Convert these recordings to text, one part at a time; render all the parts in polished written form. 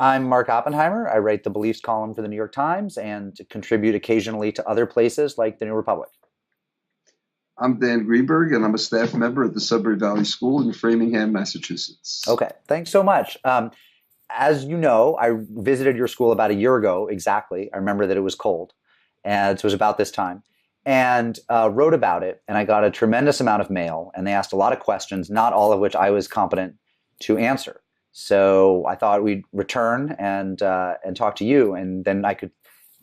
I'm Mark Oppenheimer. I write the beliefs column for the New York Times and contribute occasionally to other places like the New Republic. I'm Dan Greenberg, and I'm a staff member at the Sudbury Valley School in Framingham, Massachusetts. Okay, thanks so much. As you know, I visited your school about a year ago exactly. I remember that it was cold, and it was about this time, and wrote about it. And I got a tremendous amount of mail, and they asked a lot of questions, not all of which I was competent to answer. So I thought we'd return and talk to you, and then I could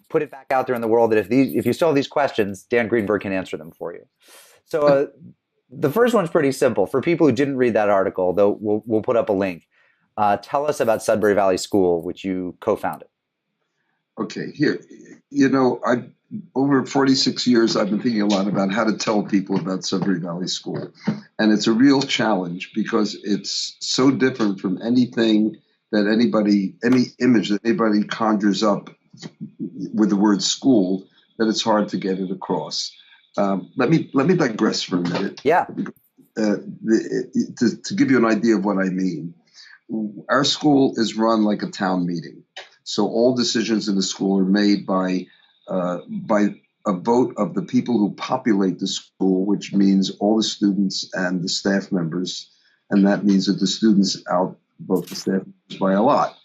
put it back out there in the world that if you still have these questions, Dan Greenberg can answer them for you. So the first one's pretty simple. For people who didn't read that article, though, we'll put up a link. Tell us about Sudbury Valley School, which you co-founded. Okay, here, I over 46 years, I've been thinking a lot about how to tell people about Sudbury Valley School. And it's a real challenge because it's so different from anything that any image that anybody conjures up with the word school, that it's hard to get it across. Let me digress for a minute. Yeah. To give you an idea of what I mean, our school is run like a town meeting. So all decisions in the school are made by a vote of the people who populate the school, which means all the students and the staff members. And that means that the students outvote the staff members by a lot.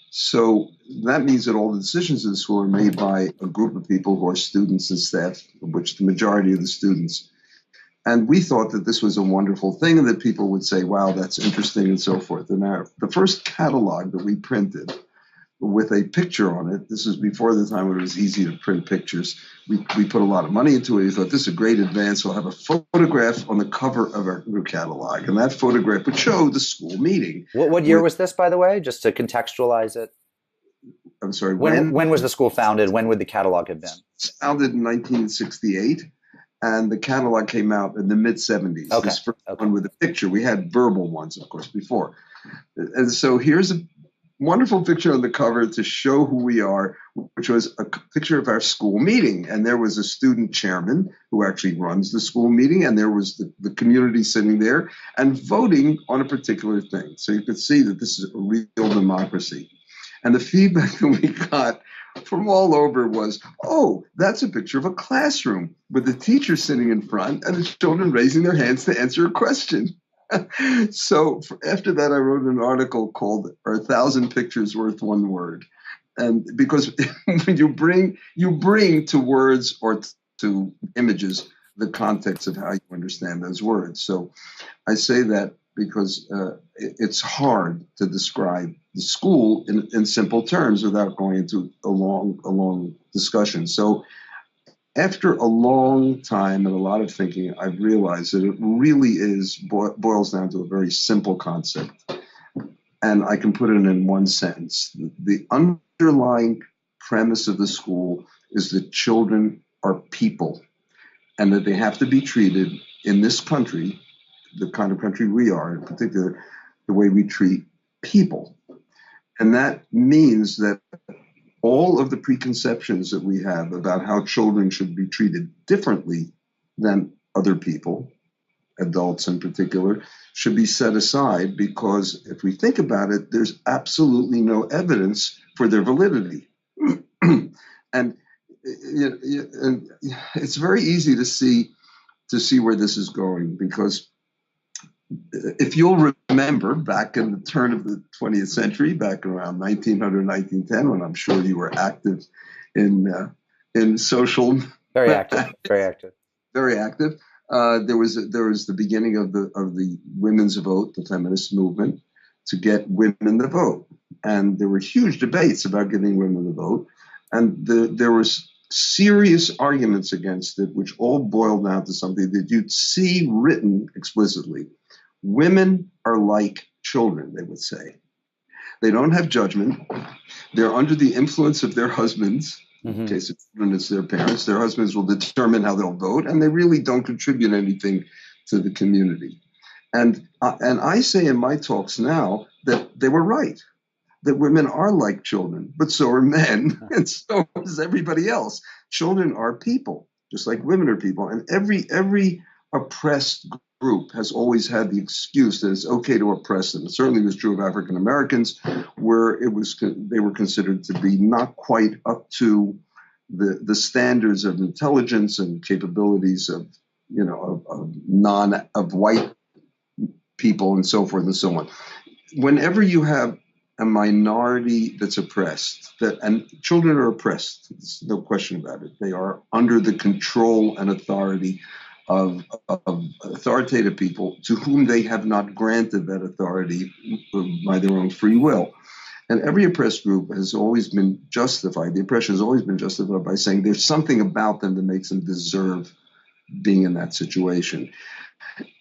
So that means that all the decisions in the school are made by a group of people who are students and staff, of which the majority of the students. And we thought that this was a wonderful thing and that people would say, wow, that's interesting and so forth. And the first catalog that we printed with a picture on it, this was before the time when it was easy to print pictures. We put a lot of money into it. We thought this is a great advance. We'll have a photograph on the cover of our new catalog. And that photograph would show the school meeting. What year was this, by the way, just to contextualize it? I'm sorry. When was the school founded? When would the catalog have been? It's founded in 1968. And the catalog came out in the mid-'70s. Okay. This first one with a picture. We had verbal ones, of course, before. And so here's a wonderful picture on the cover to show who we are, which was a picture of our school meeting. And there was a student chairman who actually runs the school meeting, and there was the community sitting there and voting on a particular thing. So you could see that this is a real democracy. And the feedback that we got from all over was, oh, that's a picture of a classroom with the teacher sitting in front and the children raising their hands to answer a question. So after that, I wrote an article called "Are 1,000 Pictures Worth One Word?" And because when you bring to words or to images the context of how you understand those words. So I say that because it's hard to describe the school in simple terms without going into a long discussion. So after a long time and a lot of thinking, I've realized that it really boils down to a very simple concept. And I can put it in one sentence. The underlying premise of the school is that children are people and that they have to be treated in this country, the kind of country we are, in particular, the way we treat people. And that means that all of the preconceptions that we have about how children should be treated differently than other people, adults in particular, should be set aside, because if we think about it, there's absolutely no evidence for their validity. And it's very easy to see where this is going, because if you'll remember back in the turn of the 20th century, back around 1900, 1910, when I'm sure you were active in social. Very active. Very active. There was the beginning of the women's vote, the feminist movement, to get women the vote. And there were huge debates about giving women the vote. And there was serious arguments against it, which all boiled down to something that you'd see written explicitly. Women are like children, they would say. They don't have judgment. They're under the influence of their husbands. Mm-hmm. In case of children, it's their parents. Their husbands will determine how they'll vote, and they really don't contribute anything to the community. And I say in my talks now that they were right, that women are like children, but so are men, and so is everybody else. Children are people, just like women are people. And every oppressed group has always had the excuse that it's okay to oppress them. It certainly was true of African Americans, where they were considered to be not quite up to the standards of intelligence and capabilities of of white people and so forth and so on. Whenever you have a minority that's oppressed, and children are oppressed, there's no question about it. They are under the control and authority of authoritative people to whom they have not granted that authority by their own free will. And every oppressed group has always been justified. The oppression has always been justified by saying there's something about them that makes them deserve being in that situation.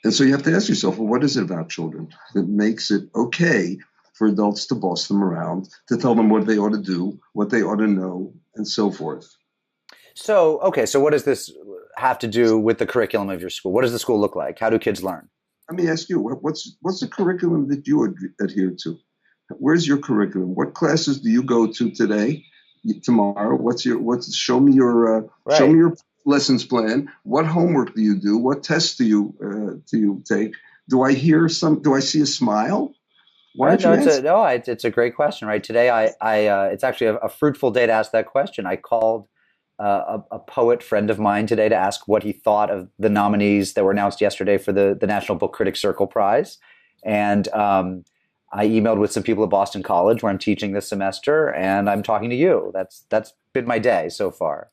And so you have to ask yourself, well, what is it about children that makes it okay for adults to boss them around, to tell them what they ought to do, what they ought to know, and so forth? So, okay, so what does this have to do with the curriculum of your school? What does the school look like? How do kids learn? Let me ask you, what's the curriculum that you adhere to? Where's your curriculum? What classes do you go to today, tomorrow? Show me your lessons plan. What homework do you do? What tests do you take? Do I see a smile? Why don't you answer? It's a great question, right? Today, it's actually a fruitful day to ask that question. I called a poet friend of mine today to ask what he thought of the nominees that were announced yesterday for the National Book Critics Circle Prize. And I emailed with some people at Boston College where I'm teaching this semester, and I'm talking to you. That's been my day so far.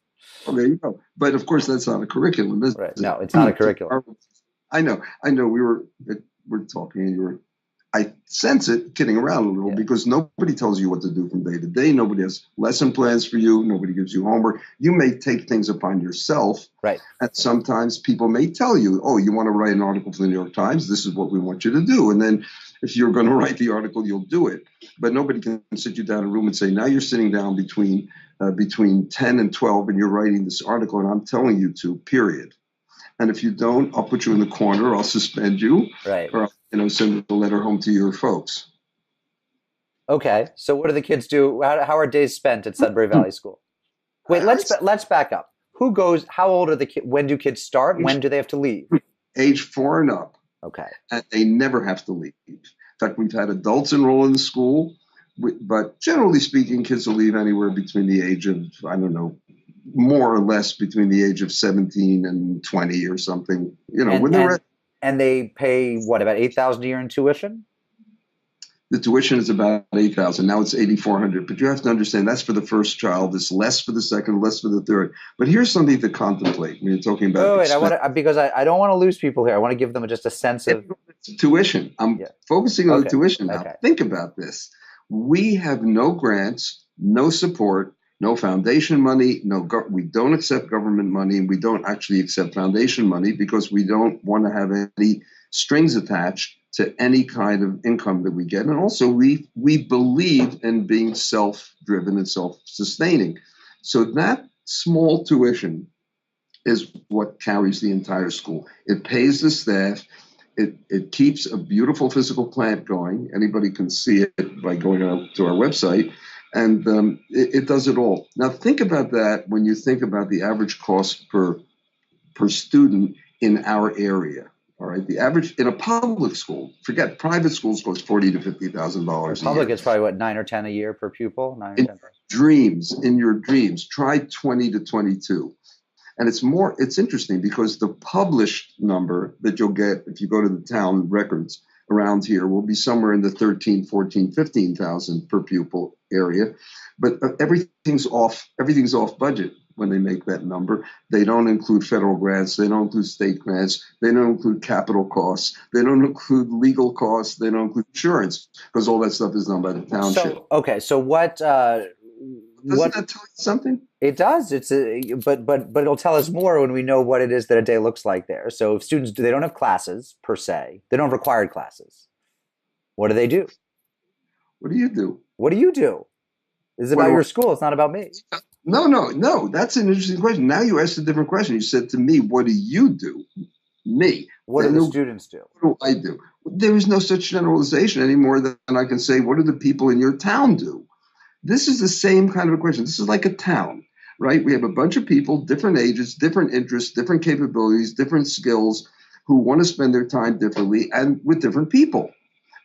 Well, there you go. But of course, that's not a curriculum, is right. No, it's not a curriculum. I know. We're talking. I sense it kidding around a little because nobody tells you what to do from day to day. Nobody has lesson plans for you. Nobody gives you homework. You may take things upon yourself. Right. And sometimes people may tell you, oh, you want to write an article for the New York Times? This is what we want you to do. And then if you're going to write the article, you'll do it. But nobody can sit you down in a room and say, now you're sitting down between 10 and 12 and you're writing this article and I'm telling you to, period. And if you don't, I'll put you in the corner, I'll suspend you, right. Or send a letter home to your folks. Okay, so what do the kids do? How are days spent at Sudbury Valley School? Wait, let's back up. Who goes? How old are the kids? When do kids start? When do they have to leave? Age 4 and up. Okay. And they never have to leave. In fact, we've had adults enroll in the school, but generally speaking, kids will leave anywhere between the age of, I don't know, more or less between the age of 17 and 20 or something. And they pay what, about $8,000 a year in tuition? The tuition is about $8,000. Now it's $8,400. But you have to understand that's for the first child. It's less for the second, less for the third. But here's something to contemplate when you're talking about. Because I don't want to lose people here. I want to give them just a sense of tuition. I'm focusing on the tuition now. Okay. Think about this. We have no grants, no support, no foundation money. We don't accept government money, and we don't actually accept foundation money because we don't want to have any strings attached to any kind of income that we get. And also we believe in being self-driven and self-sustaining. So that small tuition is what carries the entire school. It pays the staff. It keeps a beautiful physical plant going. Anybody can see it by going out to our website. And it does it all. Now think about that when you think about the average cost per student in our area. All right, the average in a public school, forget private schools, cost $40,000 to $50,000. Public, it's probably what, 9 or 10 a year per pupil. In your dreams, try 20 to 22, and it's interesting because the published number that you'll get if you go to the town records around here will be somewhere in the 13, 14, 15,000 per pupil area, but everything's off budget. When they make that number, they don't include federal grants, they don't include state grants, they don't include capital costs, they don't include legal costs, they don't include insurance, because all that stuff is done by the township. So what? Doesn't that tell you something? It does. But it'll tell us more when we know what it is that a day looks like there. So if students they don't have classes per se, they don't have required classes. What do they do? What do you do? What do you do? This is about your school. It's not about me. No. That's an interesting question. Now you asked a different question. You said to me, what do you do? Me. What do the students do? What do I do? There is no such generalization anymore than I can say, what do the people in your town do? This is the same kind of a question. This is like a town, right? We have a bunch of people, different ages, different interests, different capabilities, different skills. who want to spend their time differently and with different people.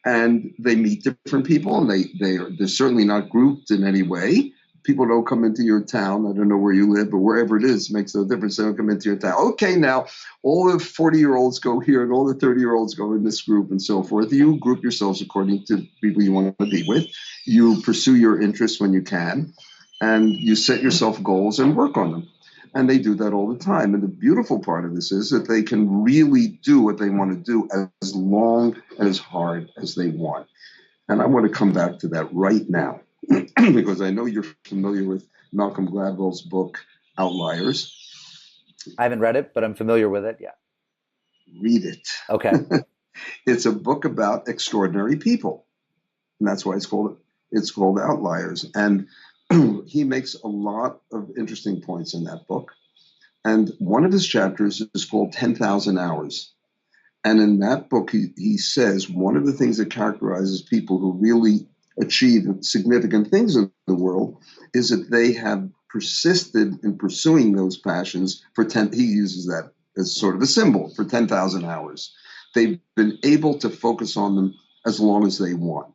And they meet different people, and they're certainly not grouped in any way. People don't come into your town. I don't know where you live, but wherever it is makes no difference. They don't come into your town. Okay, now all the 40-year-olds go here and all the 30-year-olds go in this group and so forth. You group yourselves according to people you want to be with. You pursue your interests when you can, and you set yourself goals and work on them. And they do that all the time. And the beautiful part of this is that they can really do what they want to do as long and as hard as they want. And I want to come back to that right now because I know you're familiar with Malcolm Gladwell's book, Outliers. I haven't read it, but I'm familiar with it. Yeah. Read it. Okay. It's a book about extraordinary people. And that's why it's called Outliers. And he makes a lot of interesting points in that book. And one of his chapters is called 10,000 Hours. And in that book, he says one of the things that characterizes people who really achieve significant things in the world is that they have persisted in pursuing those passions for he uses that as sort of a symbol for 10,000 hours. They've been able to focus on them as long as they want.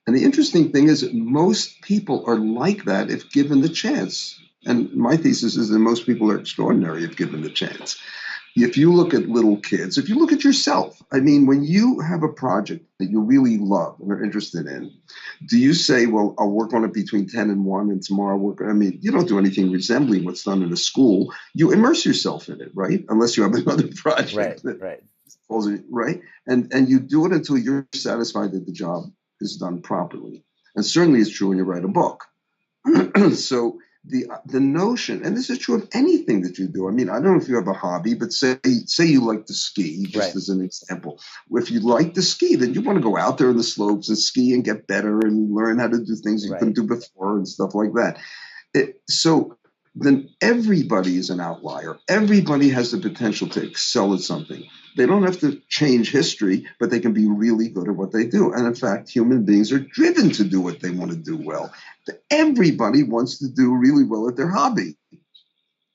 And the interesting thing is that most people are like that if given the chance. And my thesis is that most people are extraordinary if given the chance. If you look at little kids, if you look at yourself, I mean, when you have a project that you really love and are interested in, do you say, well, I'll work on it between 10 and 1 and tomorrow I'll work? I mean, you don't do anything resembling what's done in a school. You immerse yourself in it, right? Unless you have another project. Right. And you do it until you're satisfied that the job is done properly. And certainly it's true when you write a book. So the notion, and this is true of anything that you do. I mean, I don't know if you have a hobby, but say you like to ski, just as an example. If you like to ski, then you want to go out there in the slopes and ski and get better and learn how to do things you couldn't do before and stuff like that. So then everybody is an outlier. Everybody has the potential to excel at something. They don't have to change history, but they can be really good at what they do. And in fact, human beings are driven to do what they want to do well. Everybody wants to do really well at their hobby.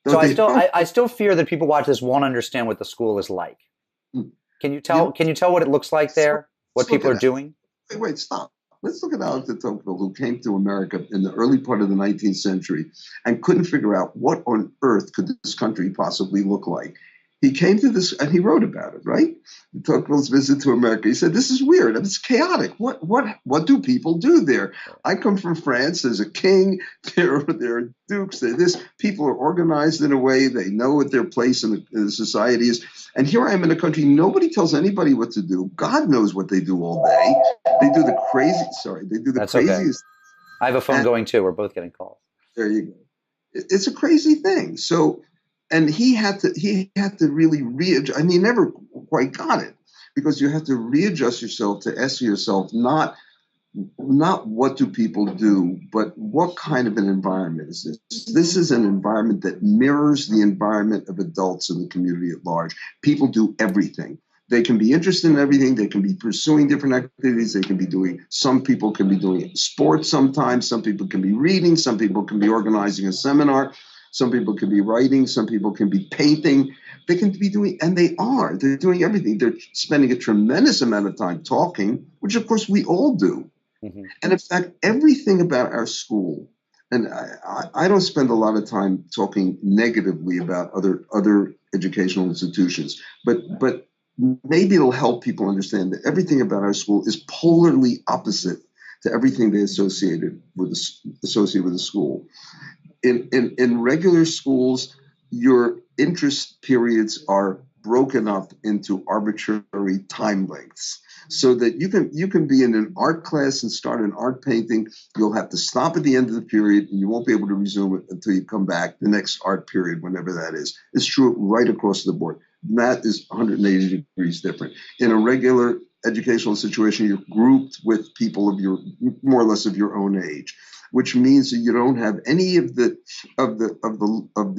So I still fear that people watch this won't understand what the school is like. Can you tell what it looks like there? What people are doing? Wait, stop. Let's look at Alex de Tocqueville, who came to America in the early part of the 19th century and couldn't figure out what on earth could this country possibly look like. He came to this and he wrote about it, right? Tocqueville's visit to America. He said, this is weird. It's chaotic. What do people do there? I come from France. There's a king. There are dukes. People are organized in a way. They know what their place in the society is. And here I am in a country. Nobody tells anybody what to do. God knows what they do all day. They do the craziest. Okay. I have a phone going too. We're both getting calls. There you go. It's a crazy thing. So, and he had to really readjust. I mean, he never quite got it because you have to readjust yourself to ask yourself not what do people do, but what kind of an environment is this? This is an environment that mirrors the environment of adults in the community at large. People do everything. They can be interested in everything. They can be pursuing different activities. Some people can be doing sports sometimes. Some people can be reading. Some people can be organizing a seminar. Some people can be writing. Some people can be painting. They can be doing, and they're doing everything. They're spending a tremendous amount of time talking, which of course we all do. Mm-hmm. And in fact, everything about our school, and I don't spend a lot of time talking negatively about other educational institutions, but maybe it'll help people understand that everything about our school is polarly opposite to everything they associated with the school. In regular schools, your interest periods are broken up into arbitrary time lengths, so that you can be in an art class and start an art painting. You'll have to stop at the end of the period, and you won't be able to resume it until you come back the next art period, whenever that is. It's true right across the board. That is 180 degrees different. In a regular educational situation, you're grouped with people of more or less of your own age, which means that you don't have any of the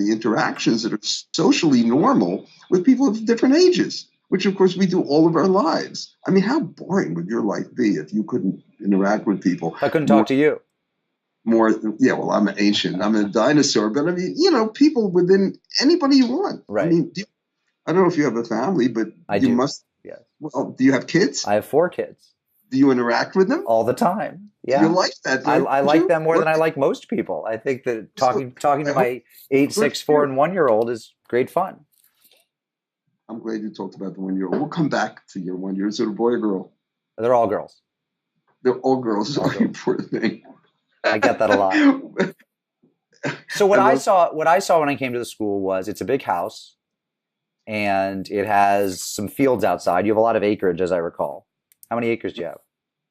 interactions that are socially normal with people of different ages, which of course we do all of our lives. I mean, how boring would your life be if you couldn't interact with people? I couldn't talk to you. Well, I'm I'm a dinosaur, but I mean, people within anybody you want. Right. I mean, I don't know if you have a family, but I you do. must. Yes. Well, do you have kids? I have 4 kids. Do you interact with them? All the time. You Yeah. like that, I don't like you? them more than I like most people. I think that So talking to I hope my 8, good 6, for 4, you. and 1-year-old is great fun. I'm glad you talked about the 1 year. We'll come back to your 1 year. Is it a boy or girl? They're all girls. They're all girls. All Oh, you girls. poor thing. I get that a lot. So I love. what I saw when I came to the school was it's a big house and it has some fields outside. You have a lot of acreage, as I recall. How many acres do you have?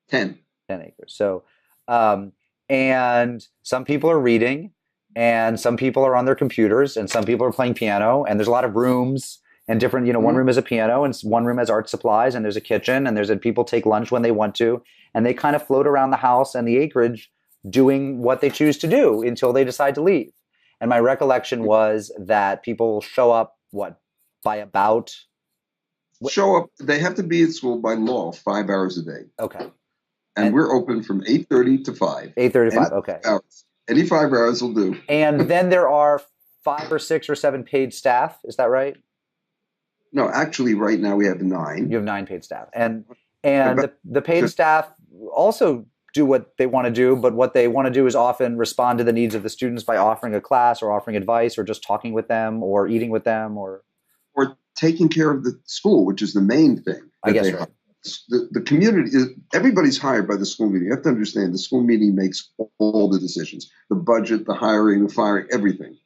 10. 10 acres. So, um, and some people are reading and some people are on their computers and some people are playing piano and there's a lot of rooms and different, one Mhm. room is a piano and one room has art supplies and there's a kitchen and people take lunch when they want to and they kind of float around the house and the acreage doing what they choose to do until they decide to leave. And my recollection was that people show up, by about, Show up. They have to be at school by law 5 hours a day. okay. And And we're open from 8:30 to 5. 8:35, okay. Hours. Any 5 hours will do. And then there are 5 or 6 or 7 paid staff. Is that right? No, actually, right now we have 9. You have 9 paid staff, and About the paid staff also do what they want to do, but what they want to do is often respond to the needs of the students by offering a class or offering advice or just talking with them or eating with them or taking care of the school, which is the main thing I that guess they right. have. The community is everybody's hired by the school meeting. You have to understand the school meeting makes all the decisions, the budget, the hiring, the firing, everything.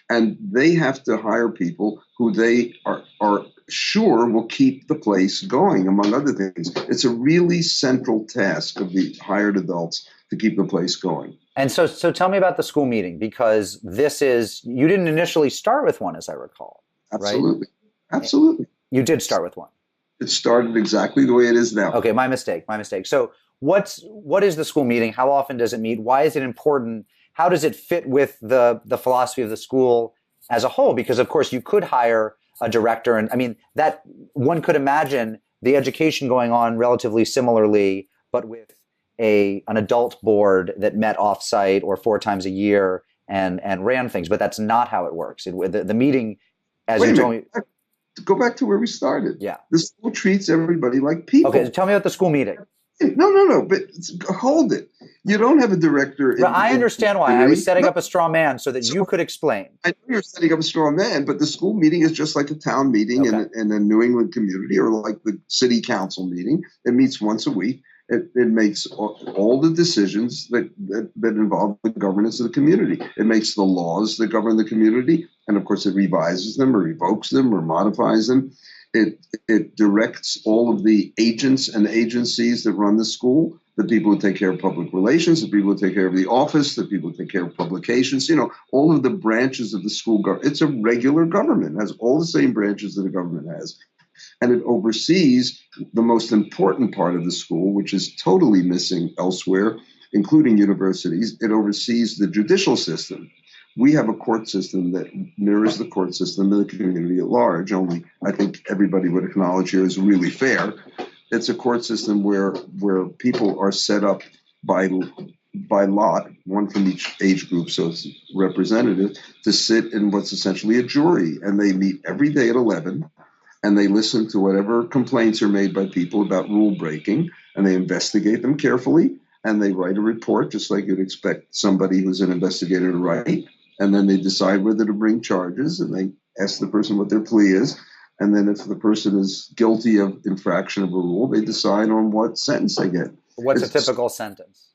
And they have to hire people who they are sure will keep the place going, among other things. It's a really central task of the hired adults to keep the place going. And so tell me about the school meeting, because you didn't initially start with one, as I recall, Absolutely. right? Absolutely. You did start with one. It started exactly the way it is now. Okay, my mistake. So what is the school meeting? How often does it meet? Why is it important? How does it fit with the philosophy of the school as a whole? Because of course you could hire a director, and I mean that one could imagine the education going on relatively similarly, but with an adult board that met offsite or 4 times a year and ran things. But that's not how it works. The meeting, as Wait you a told minute. me. Go back to where we started. Yeah. The school treats everybody like people. Okay, so tell me about the school meeting. No. But hold it. You don't have a director. I understand why. I was setting up a straw man so that you could explain. I know you're setting up a straw man, but the school meeting is just like a town meeting in a New England community, or like the city council meeting. It meets once a week. It makes all the decisions that involve the governance of the community. It makes the laws that govern the community, and of course, it revises them or revokes them or modifies them. It directs all of the agents and agencies that run the school, the people who take care of public relations, the people who take care of the office, the people who take care of publications, all of the branches of the school government. It's a regular government. It has all the same branches that a government has. And it oversees the most important part of the school, which is totally missing elsewhere, including universities. It oversees the judicial system. We have a court system that mirrors the court system of the community at large, only I think everybody would acknowledge here is really fair. It's a court system where people are set up by lot, one from each age group, so it's representative, to sit in what's essentially a jury. And they meet every day at 11, and they listen to whatever complaints are made by people about rule breaking, and they investigate them carefully, and they write a report just like you'd expect somebody who's an investigator to write. And then they decide whether to bring charges, and they ask the person what their plea is. And then if the person is guilty of infraction of a rule, they decide on what sentence they get. What's a typical sentence?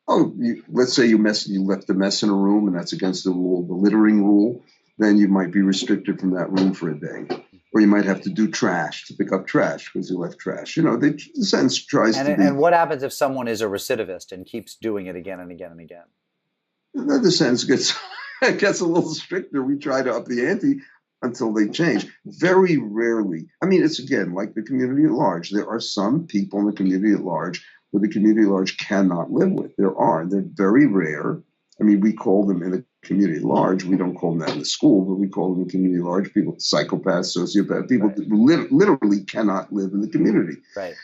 Let's say you left a mess in a room, and that's against the rule, the littering rule. Then you might be restricted from that room for a day. Or you might have to do trash, to pick up trash because you left trash. The sentence tries to be. And what happens if someone is a recidivist and keeps doing it again and again and again? Then the sentence gets a little stricter. We try to up the ante until they change. Very rarely. I mean, it's again like the community at large. There are some people in the community at large who the community at large cannot live with. They're very rare. I mean, we call them in the community at large. We don't call them that in the school, but we call them in the community at large people, psychopaths, sociopaths, people that literally cannot live in the community. Right.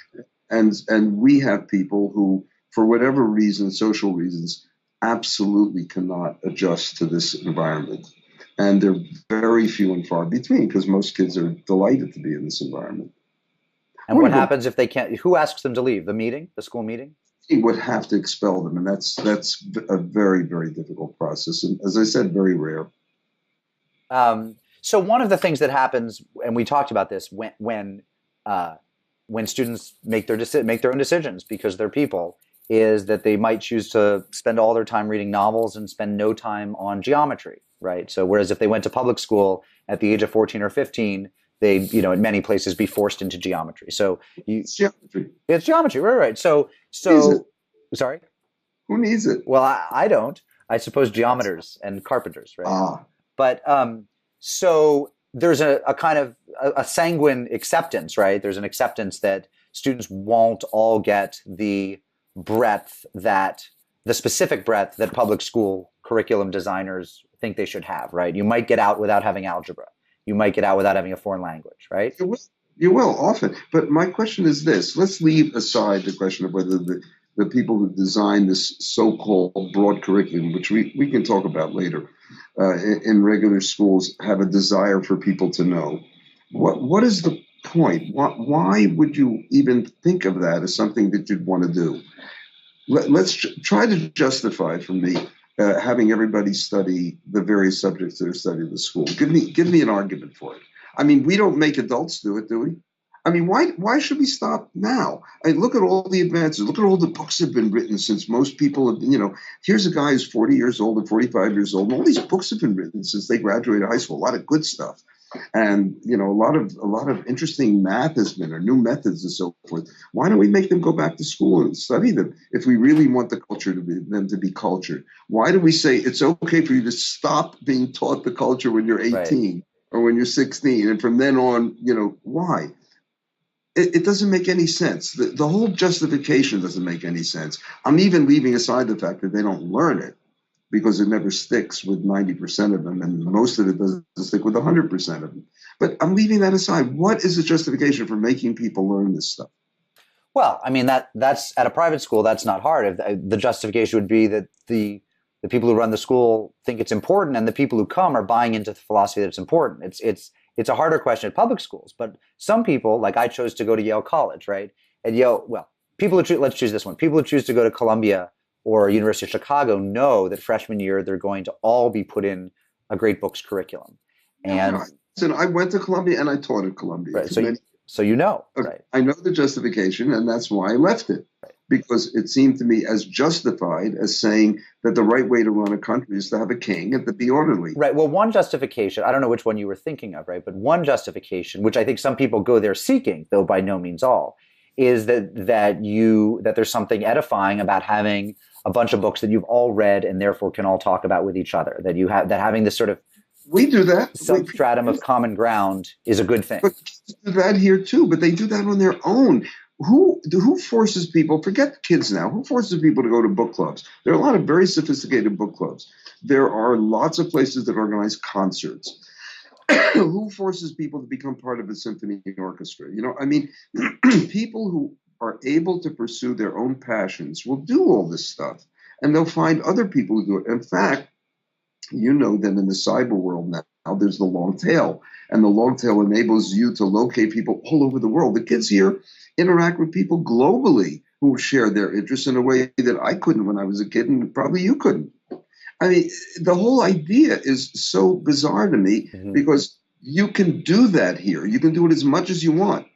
And we have people who, for whatever reason, social reasons, absolutely cannot adjust to this environment. And they're very few and far between because most kids are delighted to be in this environment. I And want what to go. happens if they can't? Who asks them to leave? The meeting, the school meeting? He would have to expel them, and that's a very, very difficult process. And as I said, very rare. So one of the things that happens, and we talked about this when students make their own decisions because they're people, is that they might choose to spend all their time reading novels and spend no time on geometry, right? So whereas if they went to public school at the age of 14 or 15, they'd, in many places be forced into geometry. So It's geometry. it's geometry, right? Right. So Who needs it? sorry. Who needs it? Well, I don't. I suppose geometers and carpenters, right? Ah, But so there's a kind of a sanguine acceptance, right? There's an acceptance that students won't all get the specific breadth that public school curriculum designers think they should have, right? You might get out without having algebra. You might get out without having a foreign language, right? you will often. But my question is this: let's leave aside the question of whether the people who design this so-called broad curriculum, which we can talk about later, in regular schools, have a desire for people to know. What is the point? Why would you even think of that as something that you'd want to do? Let's try to justify for me having everybody study the various subjects that are studied in the school. Give me an argument for it. I mean, we don't make adults do it, do we? I mean, why should we stop now? I mean, look at all the advances. Look at all the books that have been written since most people have, here's a guy who's 40 years old and 45 years old. And all these books have been written since they graduated high school. A lot of good stuff. And, a lot of interesting math has been, or new methods and so forth. Why don't we make them go back to school and study them if we really want the culture them to be cultured? Why do we say it's okay for you to stop being taught the culture when you're 18 Right. or when you're 16? And from then on, why? It doesn't make any sense. The whole justification doesn't make any sense. I'm even leaving aside the fact that they don't learn it because it never sticks with 90% of them, and most of it doesn't stick with 100% of them. But I'm leaving that aside. What is the justification for making people learn this stuff? Well, I mean that's at a private school. That's not hard. The justification would be that the people who run the school think it's important, and the people who come are buying into the philosophy that it's important. It's a harder question at public schools, but some people, like I chose to go to Yale College, right? At Yale, well, let's choose this one. People who choose to go to Columbia or University of Chicago know that freshman year they're going to all be put in a great books curriculum. And I went to Columbia and I taught at Columbia. right, Okay. right? I know the justification, and that's why I left it. Right. Because it seemed to me as justified as saying that the right way to run a country is to have a king and to be orderly. Right. Well, one justification, I don't know which one you were thinking of, right? But one justification, which I think some people go there seeking, though by no means all, is that there's something edifying about having a bunch of books that you've all read and therefore can all talk about with each other. That having this sort of we do that substratum of common ground is a good thing. But kids do that here too, but they do that on their own. Who forces people, forget kids now, who forces people to go to book clubs? There are a lot of very sophisticated book clubs. There are lots of places that organize concerts. Who forces people to become part of a symphony orchestra? People who are able to pursue their own passions will do all this stuff, and they'll find other people who do it. In fact, that in the cyber world now there's the long tail, and the long tail enables you to locate people all over the world. The kids here interact with people globally who share their interests in a way that I couldn't when I was a kid, and probably you couldn't. I mean, the whole idea is so bizarre to me because you can do that here. You can do it as much as you want.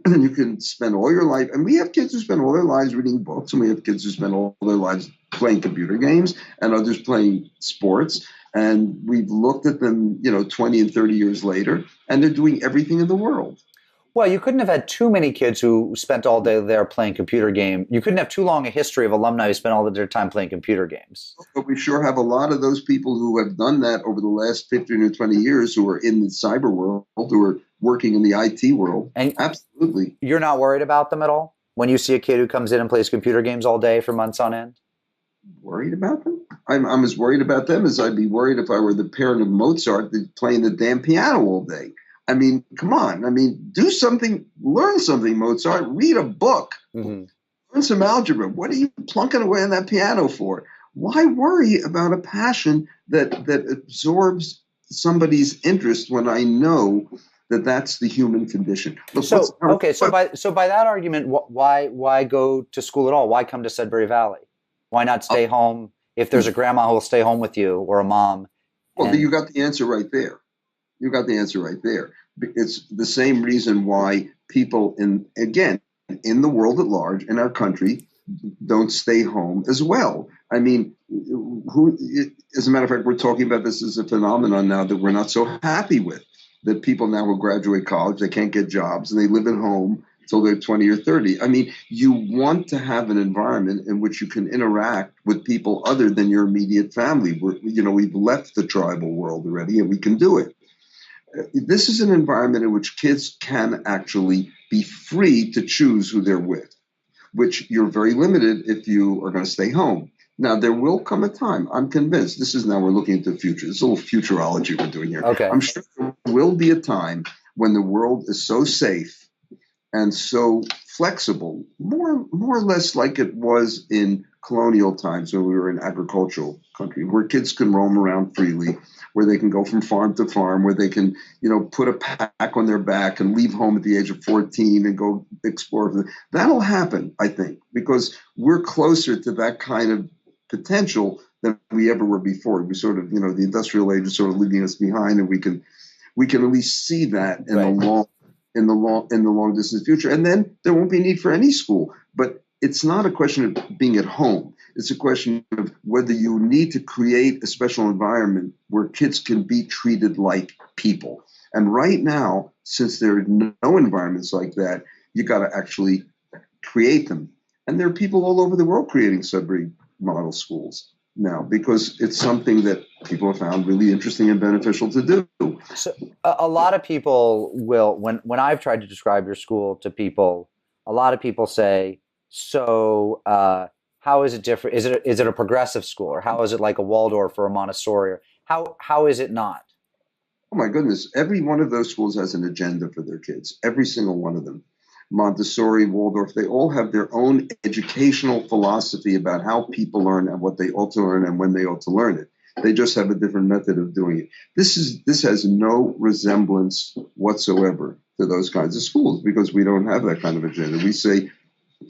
You can spend all your life, and we have kids who spend all their lives reading books, and we have kids who spend all their lives playing computer games, and others playing sports. And we've looked at them, 20 and 30 years later, and they're doing everything in the world. Well, you couldn't have had too many kids who spent all day there playing computer games. You couldn't have too long a history of alumni who spent all their time playing computer games. But we sure have a lot of those people who have done that over the last 15 or 20 years who are in the cyber world, who are working in the IT world. And absolutely. You're not worried about them at all? When you see a kid who comes in and plays computer games all day for months on end? Worried about them? I'm as worried about them as I'd be worried if I were the parent of Mozart playing the damn piano all day. I mean, come on. I mean, do something, learn something, Mozart. Read a book. Learn some algebra. What are you plunking away on that piano for? Why worry about a passion that absorbs somebody's interest when I know that that's the human condition. Look, So okay, so by that argument, why go to school at all? Why come to Sudbury Valley? Why not stay home if there's a grandma who will stay home with you or a mom? well, And you got the answer right there. You got the answer right there. It's the same reason why people in the world at large, in our country, don't stay home as well. I mean, as a matter of fact, we're talking about this as a phenomenon now that we're not so happy with. That people now will graduate college, they can't get jobs, and they live at home until they're 20 or 30. I mean, you want to have an environment in which you can interact with people other than your immediate family. We've left the tribal world already, and we can do it. This is an environment in which kids can actually be free to choose who they're with, which you're very limited if you are going to stay home. Now, there will come a time, I'm convinced, this is now we're looking into the future. It's a little futurology we're doing here. okay, I'm sure there will be a time when the world is so safe and so flexible, more or less like it was in colonial times when we were an agricultural country, where kids can roam around freely, where they can go from farm to farm, where they can, put a pack on their back and leave home at the age of 14 and go explore. That'll happen, I think, because we're closer to that kind of potential than we ever were before. We sort of, the industrial age is sort of leaving us behind, and we can at least see that in right. the long distance future. And then there won't be need for any school. But it's not a question of being at home. It's a question of whether you need to create a special environment where kids can be treated like people. And right now, since there are no environments like that, you got to actually create them. And there are people all over the world creating Sudbury model schools now, because it's something that people have found really interesting and beneficial to do. So a lot of people will, when I've tried to describe your school to people, a lot of people say, so how is it different? Is it a progressive school, or how is it like a Waldorf or a Montessori? Or how is it not? Oh my goodness, every one of those schools has an agenda for their kids, every single one of them. Montessori, Waldorf, they all have their own educational philosophy about how people learn and what they ought to learn and when they ought to learn it. They just have a different method of doing it. This has no resemblance whatsoever to those kinds of schools, because we don't have that kind of agenda. We say,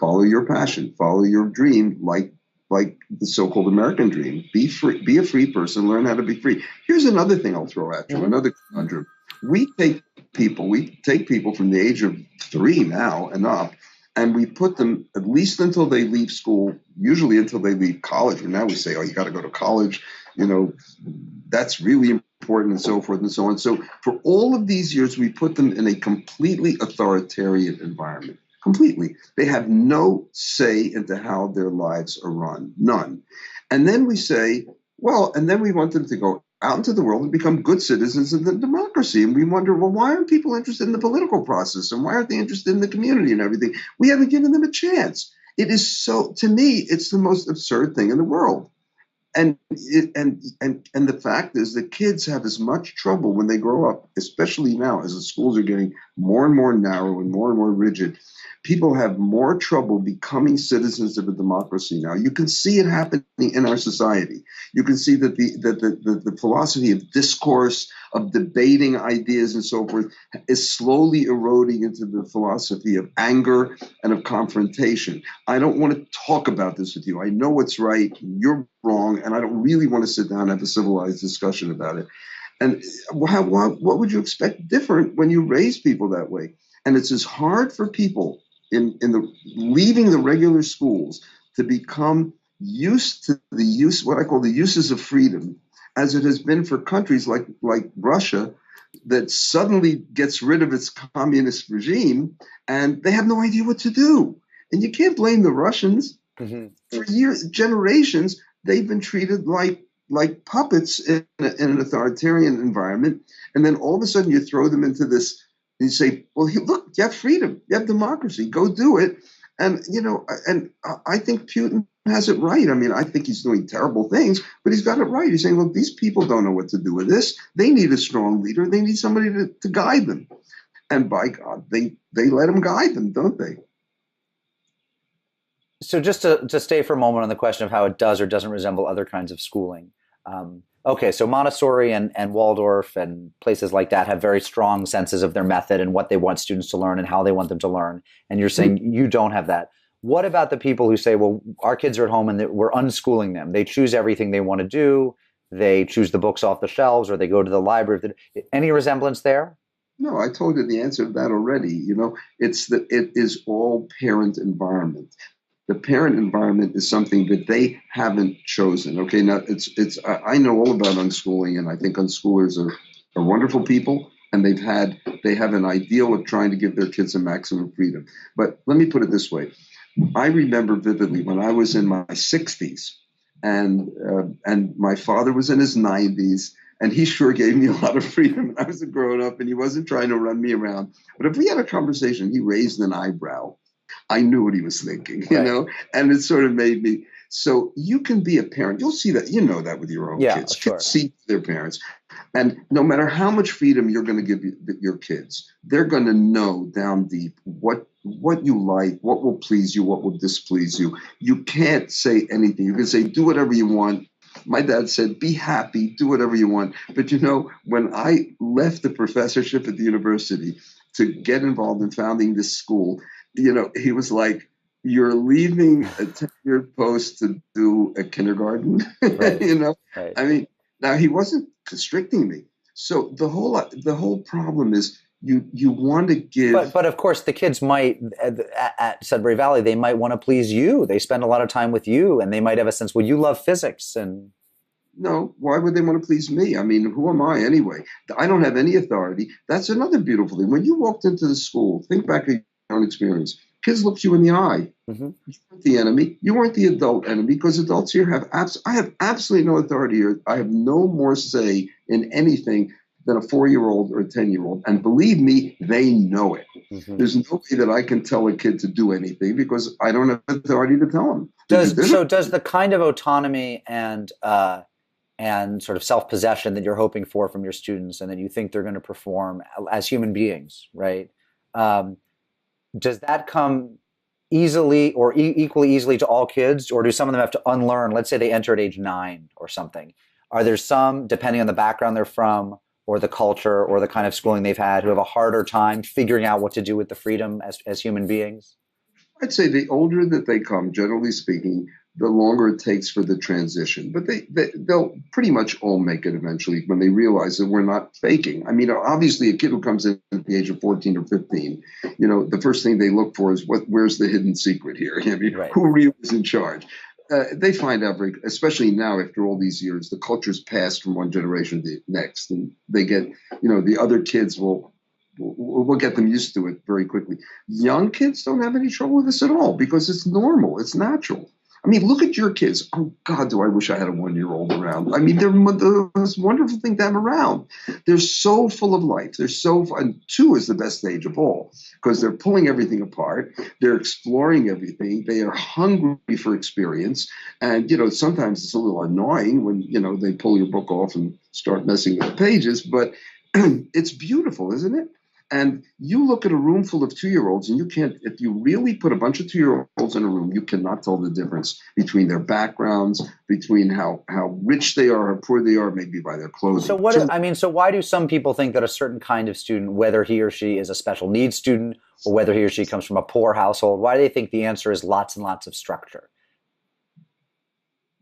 follow your passion, follow your dream, like the so-called American dream. Be free, be a free person, learn how to be free. Here's another thing I'll throw at you, another conundrum. We take people from the age of 3 now and up, and we put them at least until they leave school, usually until they leave college. And now we say, oh, you got to go to college. That's really important, and so forth and so on. So for all of these years, we put them in a completely authoritarian environment. Completely. They have no say into how their lives are run. None. And then we say, and then we want them to go out into the world and become good citizens of the democracy. And we wonder, well, why aren't people interested in the political process? And why aren't they interested in the community and everything? We haven't given them a chance. It is to me, it's the most absurd thing in the world. And the fact is that kids have as much trouble when they grow up, especially now as the schools are getting more and more narrow and more rigid. People have more trouble becoming citizens of a democracy now. You can see it happening in our society. You can see that the philosophy of discourse, of debating ideas and so forth, is slowly eroding into the philosophy of anger and of confrontation. I don't want to talk about this with you. I know what's right, you're wrong, and I don't really want to sit down and have a civilized discussion about it. And what would you expect different when you raise people that way? And it's as hard for people in leaving the regular schools to become used to what I call the uses of freedom, as it has been for countries like Russia, that suddenly gets rid of its communist regime and they have no idea what to do. And you can't blame the Russians. Mm-hmm. For years, generations, they've been treated like puppets in an authoritarian environment. And then all of a sudden you throw them into this. And you say, well, look, you have freedom, you have democracy, go do it. And, and I think Putin has it right. I mean, I think he's doing terrible things, but he's got it right. He's saying, look, these people don't know what to do with this. They need a strong leader. They need somebody to guide them. And by God, they let him guide them, don't they? So just to stay for a moment on the question of how it does or doesn't resemble other kinds of schooling. Okay, so Montessori and Waldorf and places like that have very strong senses of their method and what they want students to learn and how they want them to learn. And you're saying you don't have that. What about the people who say, well, our kids are at home and we're unschooling them? They choose everything they want to do. They choose the books off the shelves or they go to the library. Any resemblance there? No, I told you the answer to that already. It is all parent environment. The parent environment is something that they haven't chosen. Okay, now I know all about unschooling, and I think unschoolers are wonderful people, and they have an ideal of trying to give their kids a maximum freedom. But let me put it this way: I remember vividly when I was in my 60s, and my father was in his 90s. And he sure gave me a lot of freedom when I was a grown up, and he wasn't trying to run me around. But if we had a conversation, he raised an eyebrow. I knew what he was thinking, Right. and it sort of made me. So you can be a parent. You'll see that, that with your own Yeah, kids. Kids sure. see their parents. And no matter how much freedom you're going to give your kids, they're going to know down deep what you like, what will please you, what will displease you. You can't say anything. You can say, do whatever you want. My dad said, be happy, do whatever you want. But when I left the professorship at the university to get involved in founding this school, he was like, you're leaving a tenured post to do a kindergarten. Right. you know, Right. I mean, now he wasn't constricting me. So the whole problem is you want to But give. but of course the kids might at Sudbury Valley they might want to please you. They spend a lot of time with you, and they might have a sense. Well, you love physics, and No, why would they want to please me? I mean, who am I anyway? I don't have any authority. That's another beautiful thing. When you walked into the school, think back at your own experience. Kids looked you in the eye. Mhm. You weren't the enemy. You weren't the adult enemy because adults here I have absolutely no authority here. I have no more say in anything than a 4-year-old or a 10-year-old. And believe me, they know it. Mhm. There's no way that I can tell a kid to do anything because I don't have authority to tell them to do. Does the kind of autonomy and sort of self possession that you're hoping for from your students, and that you think they're going to perform as human beings, right? Um, does that come easily or equally easily to all kids, or do some of them have to unlearn? Let's say they enter at age 9 or something. Are there some, depending on the background they're from, or the culture, or the kind of schooling they've had, who have a harder time figuring out what to do with the freedom as human beings? I'd say the older that they come, generally speaking, the longer it takes for the transition. But they'll pretty much all make it eventually when they realize that we're not faking. I mean, obviously, a kid who comes in at the age of 14 or 15, the first thing they look for is where's the hidden secret here? I mean, Right. who really is in charge? They find out, especially now after all these years, the culture's passed from one generation to the next, and they get, the other kids we'll get them used to it very quickly. Young kids don't have any trouble with this at all because it's normal, it's natural. I mean, look at your kids. Oh God, do I wish I had a 1-year-old around. I mean, they're the most wonderful thing to have around. They're so full of life. And 2 is the best age of all because they're pulling everything apart. They're exploring everything. They are hungry for experience. And, sometimes it's a little annoying when, they pull your book off and start messing with the pages, but it's beautiful, isn't it? And you look at a room full of 2-year-olds, and you can't, if you really put a bunch of 2-year-olds in a room, you cannot tell the difference between their backgrounds, between how rich they are, how poor they are, maybe by their So clothing. what I mean, so why do some people think that a certain kind of student, whether he or she is a special needs student or whether he or she comes from a poor household, why do they think the answer is lots and lots of structure?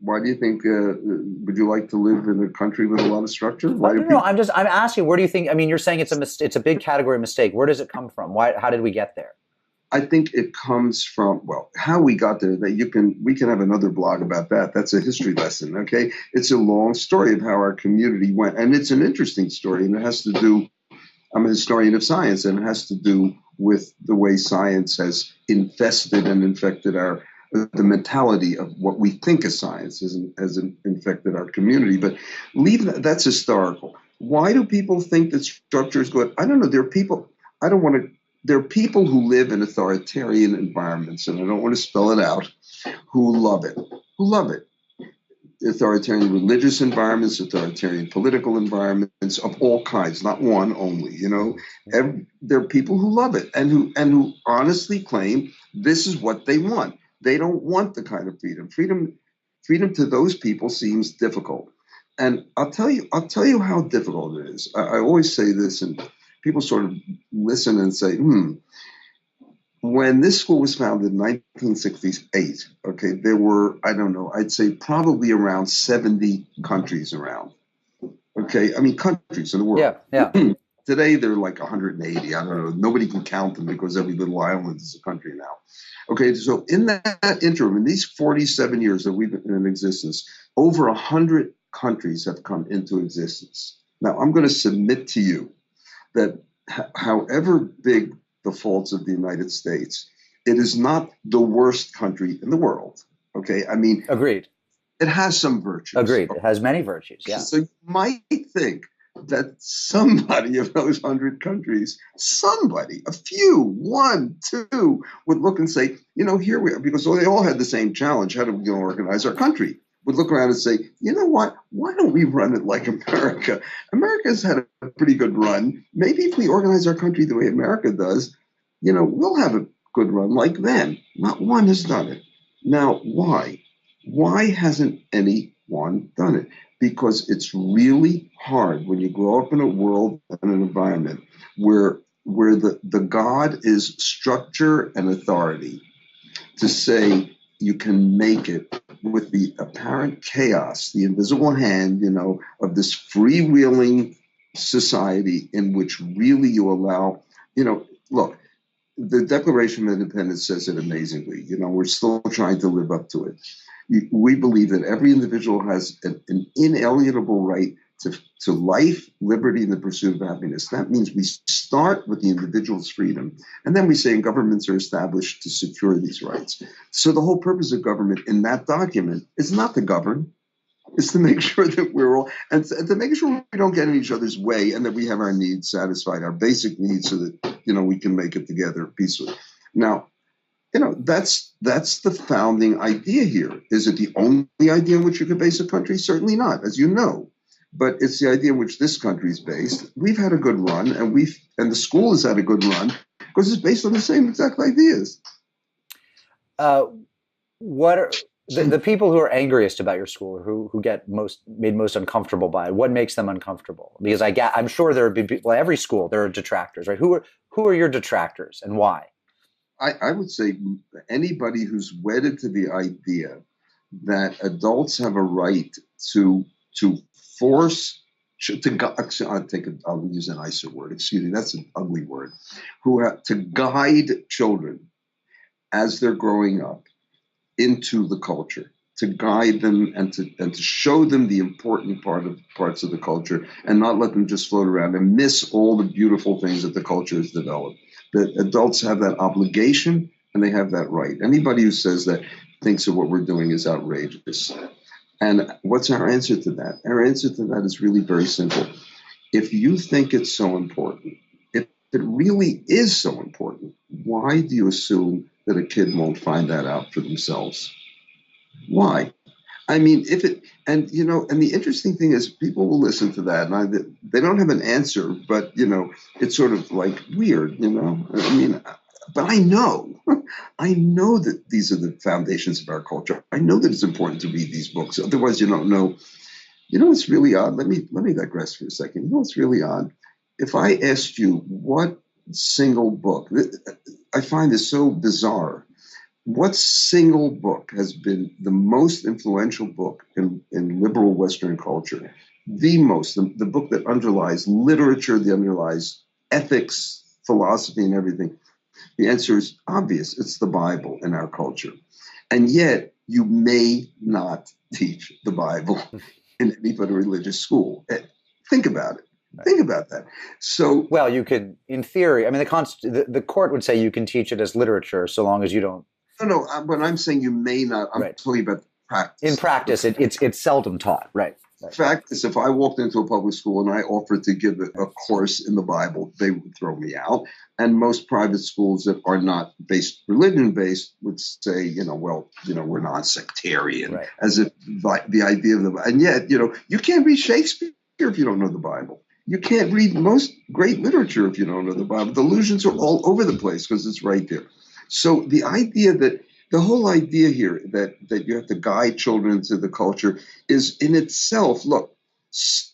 Why do you think, would you like to live in a country with a lot of structure? Oh, Why do no, people? I'm asking, where do you think, I mean, you're saying it's a big category mistake. Where does it come from? How did we get there? I think it comes from, well, how we got there, we can have another blog about that. That's a history lesson, okay? It's a long story of how our community went. And it's an interesting story, and it has to do, I'm a historian of science, and it has to do with the way science has infested and infected the mentality of what we think is science has infected our community. But that's historical. Why do people think that structure is good? I don't know. There are people, I don't want to, there are people who live in authoritarian environments, and I don't want to spell it out, who love it, authoritarian religious environments, authoritarian political environments of all kinds, not one only. There are people who love it and who honestly claim this is what they want. They don't want the kind of freedom. Freedom to those people seems difficult. And I'll tell you how difficult it is. I always say this, and people sort of listen and say, when this school was founded in 1968, okay, there were, I don't know, I'd say probably around 70 countries around. Okay, I mean, countries in the world. Yeah, yeah. Today, they're like 180. I don't know. Nobody can count them because every little island is a country now. Okay, so in that interim, in these 47 years that we've been in existence, over 100 countries have come into existence. Now, I'm going to submit to you that however big the faults of the United States, it is not the worst country in the world. Okay, I mean, Agreed. it has some virtues. Agreed. It has many virtues. Yeah. So you might think that somebody of those 100 countries, somebody, a few, one, two, would look and say, here we are, because they all had the same challenge. How do we organize our country? Would look around and say, you know what? Why don't we run it like America? America's had a pretty good run. Maybe if we organize our country the way America does, we'll have a good run like them. Not one has done it. Now, why? Why hasn't anyone done it? Because it's really hard when you grow up in a world and an environment where the God is structure and authority, to say you can make it with the apparent chaos, the invisible hand, of this freewheeling society in which really you allow, look, the Declaration of Independence says it amazingly. We're still trying to live up to it. We believe that every individual has an inalienable right to life, liberty, and the pursuit of happiness. That means we start with the individual's freedom, and then we say governments are established to secure these rights. So the whole purpose of government in that document is not to govern, it's to make sure that we're all, and to make sure we don't get in each other's way and that we have our needs satisfied, our basic needs, so that, we can make it together peacefully. Now, that's the founding idea here. Is it the only idea in which you could base a country? Certainly not, as you know. But it's the idea in which this country is based. We've had a good run, and the school has had a good run because it's based on the same exact ideas. What are the people who are angriest about your school, or who get made most uncomfortable by it? What makes them uncomfortable? Because I'm sure there would be people, every school there are detractors, right? Who are your detractors, and why? I would say anybody who's wedded to the idea that adults have a right to force I'll use a nicer word. Excuse me, that's an ugly word. Who have to guide children as they're growing up into the culture, to guide them and to show them the important parts of the culture, and not let them just float around and miss all the beautiful things that the culture has developed. That adults have that obligation and they have that right. Anybody who says that thinks that what we're doing is outrageous. And what's our answer to that? Our answer to that is really very simple. If you think it's so important, if it really is so important, why do you assume that a kid won't find that out for themselves? Why? I mean, and the interesting thing is people will listen to that and they don't have an answer, but, it's sort of like weird, I mean, but I know that these are the foundations of our culture. I know that it's important to read these books. Otherwise, you don't know. It's really odd. Let me digress for a second. It's really odd. If I asked you what single book, I find this so bizarre. What single book has been the most influential book in liberal Western culture? The book that underlies literature, that underlies ethics, philosophy, and everything. The answer is obvious. It's the Bible in our culture. And yet you may not teach the Bible in any but a religious school. Think about it. Think about that. So, well, you could, in theory, I mean, the court would say you can teach it as literature so long as you don't. No, but I'm saying you may not. I'm talking about practice. In practice, it's seldom taught, right? Fact is, if I walked into a public school and I offered to give a course in the Bible, they would throw me out. And most private schools that are not religion-based would say, we're non-sectarian, right. As if the idea of and yet, you can't read Shakespeare if you don't know the Bible. You can't read most great literature if you don't know the Bible. The allusions are all over the place because it's right there. So the whole idea here that you have to guide children to the culture is in itself, look,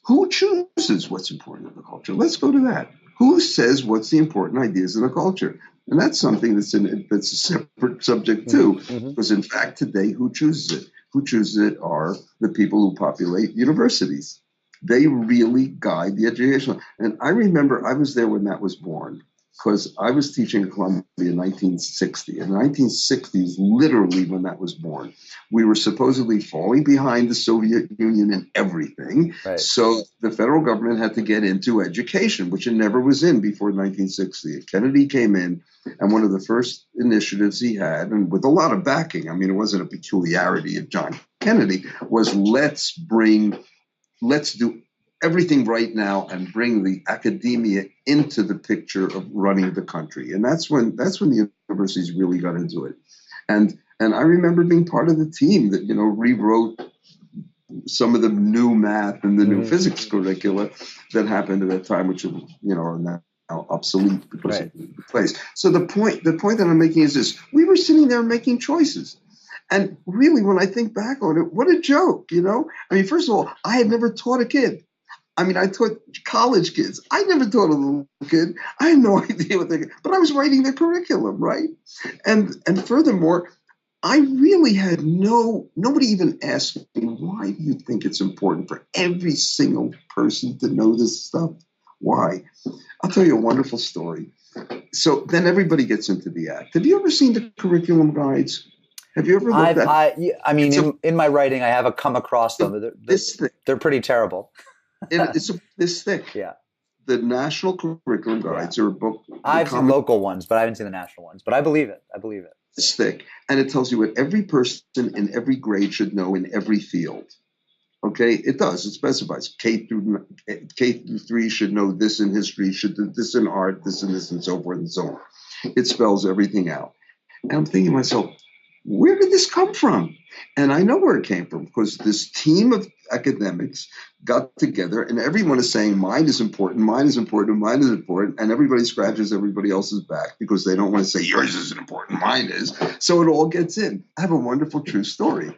Who chooses what's important in the culture? Let's go to that. Who says what's the important ideas in the culture? And that's something that's a separate subject too, Mm-hmm. because in fact today, who chooses it? Who chooses it are the people who populate universities. They really guide the education. And I remember I was there when that was born, because I was teaching at Columbia in 1960. In the 1960s, literally when that was born, we were supposedly falling behind the Soviet Union in everything. Right. So the federal government had to get into education, which it never was in before 1960. Kennedy came in, and one of the first initiatives he had, and with a lot of backing, I mean, it wasn't a peculiarity of John Kennedy, was let's do everything right now and bring the academia into the picture of running the country. And that's when the universities really got into it. And I remember being part of the team that, rewrote some of the new math and the new physics curricula that happened at that time, which are now obsolete because of the place. So the point that I'm making is this: we were sitting there making choices. And really, when I think back on it, what a joke, I mean, first of all, I had never taught a kid. I mean, I taught college kids. I never taught a little kid. I had no idea what they, but I was writing their curriculum, right? And furthermore, I really had nobody even asked me, why do you think it's important for every single person to know this stuff? Why? I'll tell you a wonderful story. So then everybody gets into the act. Have you ever seen the curriculum guides? Have you ever looked at? I mean, in my writing, I have come across them. They're pretty terrible. It's this thick. Yeah. The national curriculum guides are a book. I've seen local ones, but I haven't seen the national ones. But I believe it. It's thick, and it tells you what every person in every grade should know in every field. Okay, it does. It specifies K through 3 should know this in history, should do this in art, this and this, and so forth and so on. It spells everything out. And I'm thinking to myself, where did this come from? And I know where it came from, because this team of academics got together, and everyone is saying mine is important, mine is important, mine is important, and everybody scratches everybody else's back because they don't want to say yours isn't important, mine is. So it all gets in. I have a wonderful true story.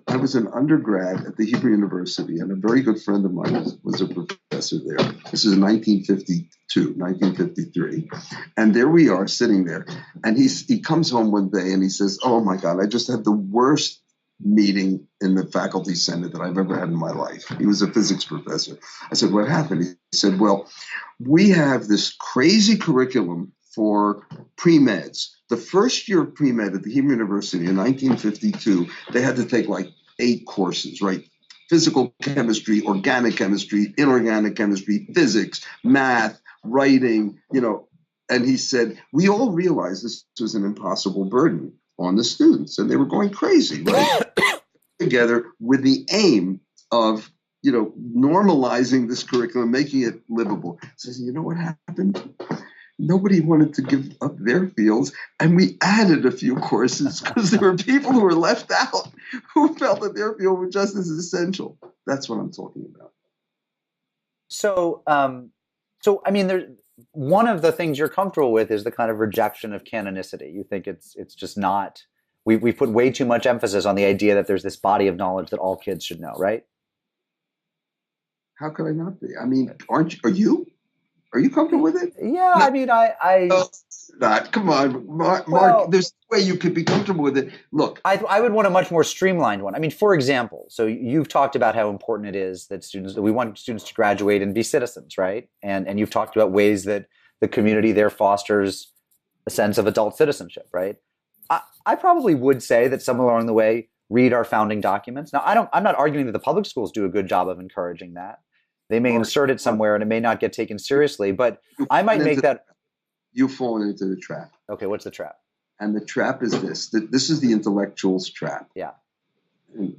I was an undergrad at the Hebrew University, and a very good friend of mine was a professor there. This is 1952, 1953. And there we are sitting there. And he comes home one day and he says, oh my God, I just had the worst meeting in the faculty senate that I've ever had in my life. He was a physics professor. I said, what happened? He said, well, we have this crazy curriculum for pre-meds. The first year of pre-med at the Hebrew University in 1952, they had to take like 8 courses, right? Physical chemistry, organic chemistry, inorganic chemistry, physics, math, writing, And he said, we all realized this was an impossible burden on the students, and they were going crazy, right? Together with the aim of, normalizing this curriculum, making it livable. Says, you know what happened? Nobody wanted to give up their fields, and we added a few courses because there were people who were left out who felt that their field was just as essential. That's what I'm talking about. So I mean, one of the things you're comfortable with is the kind of rejection of canonicity. You think it's just not. We put way too much emphasis on the idea that there's this body of knowledge that all kids should know, right? How could I not be? I mean, are you? Are you comfortable with it? Yeah, no. I mean, I not. Come on, Mark. There's no way you could be comfortable with it. Look, I would want a much more streamlined one. I mean, for example, so you've talked about how important it is that we want students to graduate and be citizens, right? And you've talked about ways that the community there fosters a sense of adult citizenship, right? I probably would say that somewhere along the way, read our founding documents. Now, I'm not arguing that the public schools do a good job of encouraging that. They may insert it somewhere and it may not get taken seriously, but I might make that. You've fallen into the trap. Okay, what's the trap? And the trap is this. This is the intellectual's trap. Yeah. And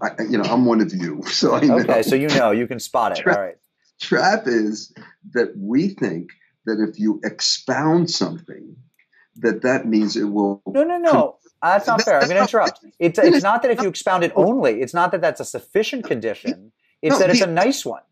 I'm one of you, so I know. Okay, so you can spot it. All right. Trap is that we think that if you expound something, that means it will. No. That's not fair. I'm going to interrupt. It's not that if you expound it only. It's not that that's a sufficient condition. It's that it's a nice one.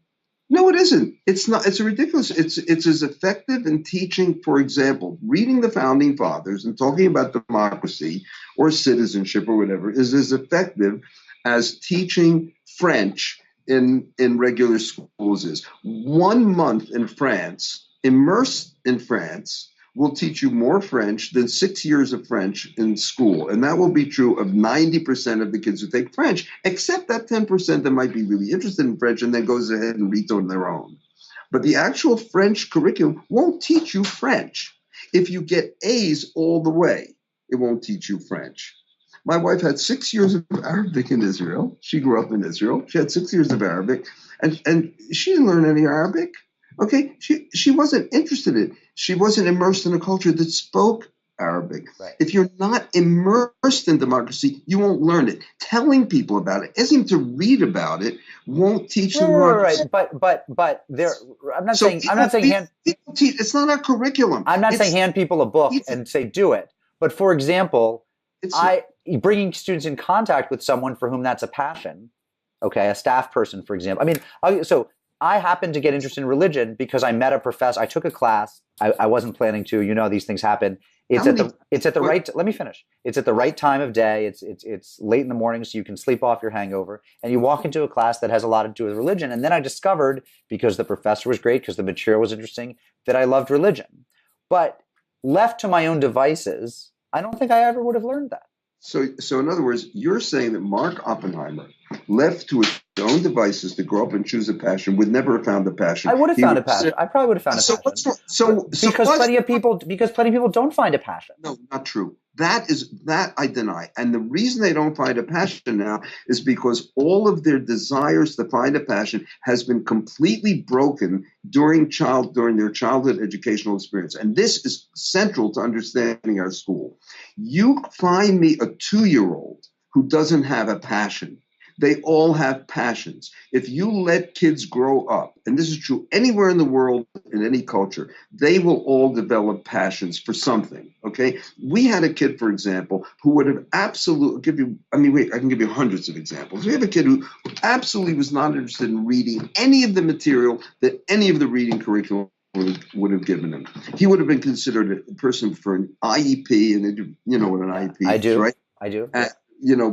No, it isn't. It's not. It's ridiculous. It's as effective in teaching, for example, reading the founding fathers and talking about democracy or citizenship or whatever is as effective as teaching French in regular schools is 1 month in France, immersed in France, will teach you more French than 6 years of French in school. And that will be true of 90% of the kids who take French, except that 10% that might be really interested in French and then goes ahead and reads on their own. But the actual French curriculum won't teach you French. If you get A's all the way, it won't teach you French. My wife had 6 years of Arabic in Israel. She grew up in Israel. She had 6 years of Arabic, and she didn't learn any Arabic. Okay, she wasn't interested in it. She wasn't immersed in a culture that spoke Arabic. Right. If you're not immersed in democracy, you won't learn it. Telling people about it, asking to read about it, won't teach them. Right. But there. I'm not saying hand. It's not our curriculum. I'm not saying hand people a book and say do it. But for example, bringing students in contact with someone for whom that's a passion. Okay, a staff person, for example. I mean, so I happened to get interested in religion because I met a professor. I took a class. I wasn't planning to. You know, these things happen. It's at the right. Let me finish. It's at the right time of day. It's late in the morning, so you can sleep off your hangover. And you walk into a class that has a lot to do with religion. And then I discovered, because the professor was great, because the material was interesting, that I loved religion. But left to my own devices, I don't think I ever would have learned that. So in other words, you're saying that Mark Oppenheimer, left to his own devices to grow up and choose a passion, would never have found a passion. I would have found a passion. I probably would have found a passion. Because plenty of people don't find a passion. No, not true. That I deny. And the reason they don't find a passion now is because all of their desires to find a passion has been completely broken during their childhood educational experience. And this is central to understanding our school. You find me a 2-year-old who doesn't have a passion. They all have passions. If you let kids grow up, and this is true anywhere in the world, in any culture, they will all develop passions for something, okay? We had a kid, for example, who would have I can give you hundreds of examples. We have a kid who absolutely was not interested in reading any of the material that any of the reading curriculum would have given him. He would have been considered a person for an IEP, and you know what an IEP is, right? I do.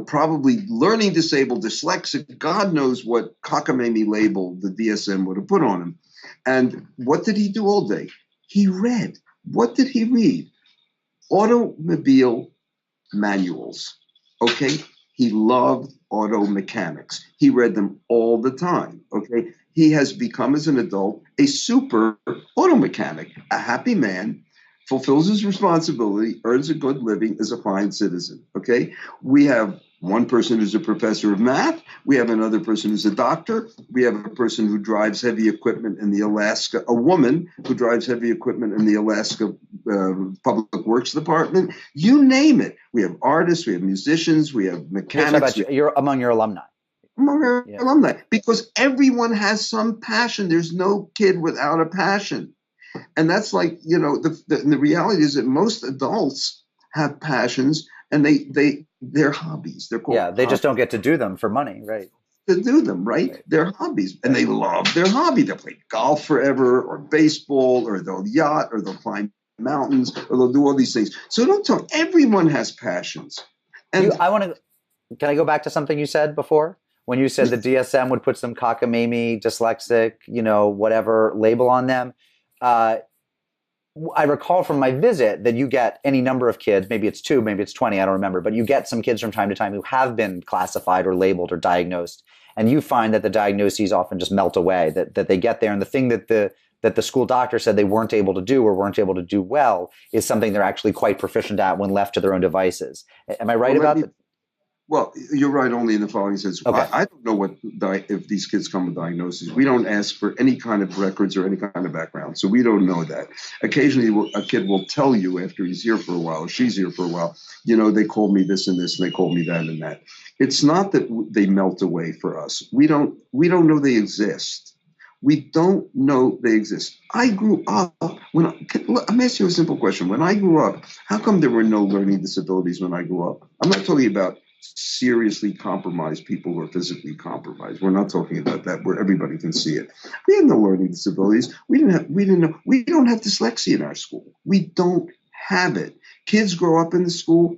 Probably learning disabled, dyslexic, God knows what cockamamie label the DSM would have put on him. And what did he do all day? He read. What did he read? Automobile manuals. Okay? He loved auto mechanics. He read them all the time. Okay? He has become, as an adult, a super auto mechanic, a happy man, fulfills his responsibility, earns a good living, is a fine citizen, okay? We have one person who's a professor of math. We have another person who's a doctor. We have a person who drives heavy equipment in the Alaska, a woman who drives heavy equipment in the Alaska Public Works Department. You name it. We have artists, we have musicians, we have mechanics. You're among your alumni. Among our alumni, because everyone has some passion. There's no kid without a passion. And that's like, the reality is that most adults have passions, and they're hobbies. They're called they just don't get to do them for money, right? To do them, right? They're hobbies, and they love their hobby. They'll play golf forever, or baseball, or they'll yacht, or they'll climb mountains, or they'll do all these things. So don't talk. Everyone has passions. And can I go back to something you said before? When you said the DSM would put some cockamamie, dyslexic, whatever label on them. I recall from my visit that you get any number of kids, maybe it's 2, maybe it's 20, I don't remember, but you get some kids from time to time who have been classified or labeled or diagnosed, and you find that the diagnoses often just melt away, that they get there, and the thing that the school doctor said they weren't able to do or weren't able to do well is something they're actually quite proficient at when left to their own devices. Am I right about that? Well, you're right only in the following sense. Okay. I don't know if these kids come with diagnoses. We don't ask for any kind of records or any kind of background, so we don't know that. Occasionally, a kid will tell you after he's here for a while, or she's here for a while, they called me this and this, and they called me that and that. It's not that they melt away for us. We don't know they exist. We don't know they exist. I grew up I'm asking you a simple question. When I grew up, how come there were no learning disabilities when I grew up? I'm not talking about seriously compromised people who are physically compromised. We're not talking about that where everybody can see it. We had no learning disabilities. We don't have dyslexia in our school. We don't have it. Kids grow up in the school.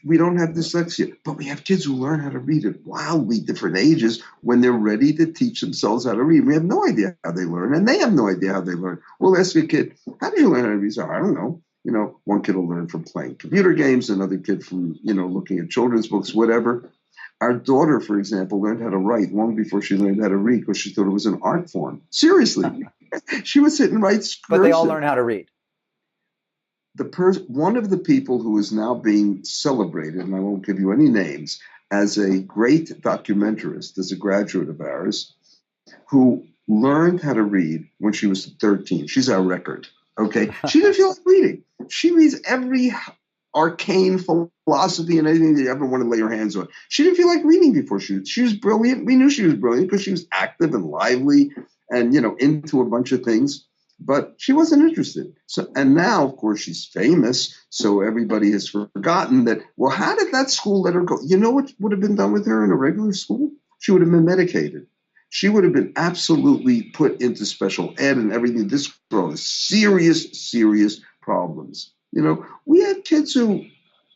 we don't have dyslexia, but we have kids who learn how to read at wildly different ages when they're ready to teach themselves how to read. We have no idea how they learn, and they have no idea how they learn. We'll ask a kid, how do you learn how to read? So, I don't know. One kid will learn from playing computer games, another kid from, looking at children's books, whatever. Our daughter, for example, learned how to write long before she learned how to read because she thought it was an art form. Seriously. She would sit and write cursive. But they all learn how to read. One of the people who is now being celebrated, and I won't give you any names, as a great documentarist, is a graduate of ours, who learned how to read when she was 13. She's our record. Okay. She didn't feel like reading. She reads every arcane philosophy and anything that you ever want to lay your hands on. She didn't feel like reading before she was brilliant. We knew she was brilliant because she was active and lively and, into a bunch of things, but she wasn't interested. So, and now, of course, she's famous. So everybody has forgotten that, well, how did that school let her go? You know what would have been done with her in a regular school? She would have been medicated. She would have been absolutely put into special ed and everything. This girl has serious, serious problems. We had kids who,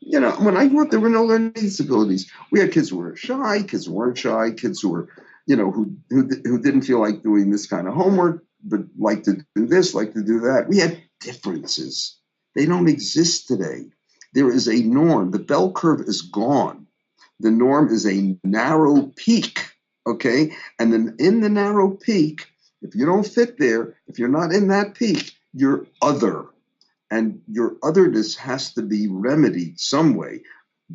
when I grew up, there were no learning disabilities. We had kids who were shy, kids who weren't shy, kids who were, who didn't feel like doing this kind of homework, but like to do this, like to do that. We had differences. They don't exist today. There is a norm. The bell curve is gone. The norm is a narrow peak. Okay. And then in the narrow peak, if you don't fit there, if you're not in that peak, you're other. And your otherness has to be remedied some way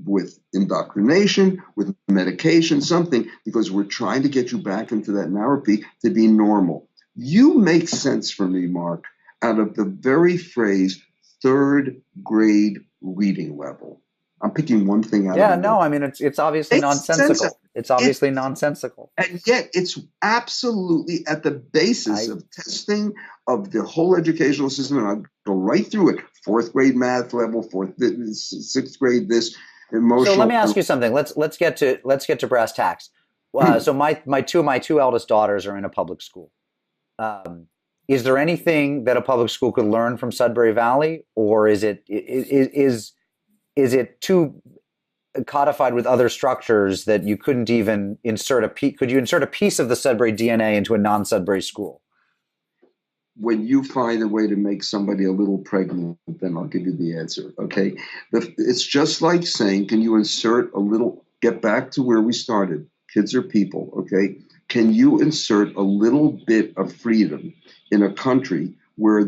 with indoctrination, with medication, something, because we're trying to get you back into that narrow peak to be normal. You make sense for me, Mark, out of the very phrase third grade reading level. I'm picking one thing out. Yeah, no, I mean, it's obviously nonsensical. It's obviously nonsensical. And yet it's absolutely at the basis of testing of the whole educational system. And I'll go right through it. Fourth grade math level, sixth grade, this emotional. So let me ask you something. Let's get to brass tacks. So my two eldest daughters are in a public school. Is there anything that a public school could learn from Sudbury Valley, or is it too codified with other structures that you couldn't even insert could you insert a piece of the Sudbury DNA into a non-Sudbury school? When you find a way to make somebody a little pregnant, then I'll give you the answer. Okay. It's just like saying, can you insert get back to where we started? Kids are people. Okay. Can you insert a little bit of freedom in a country where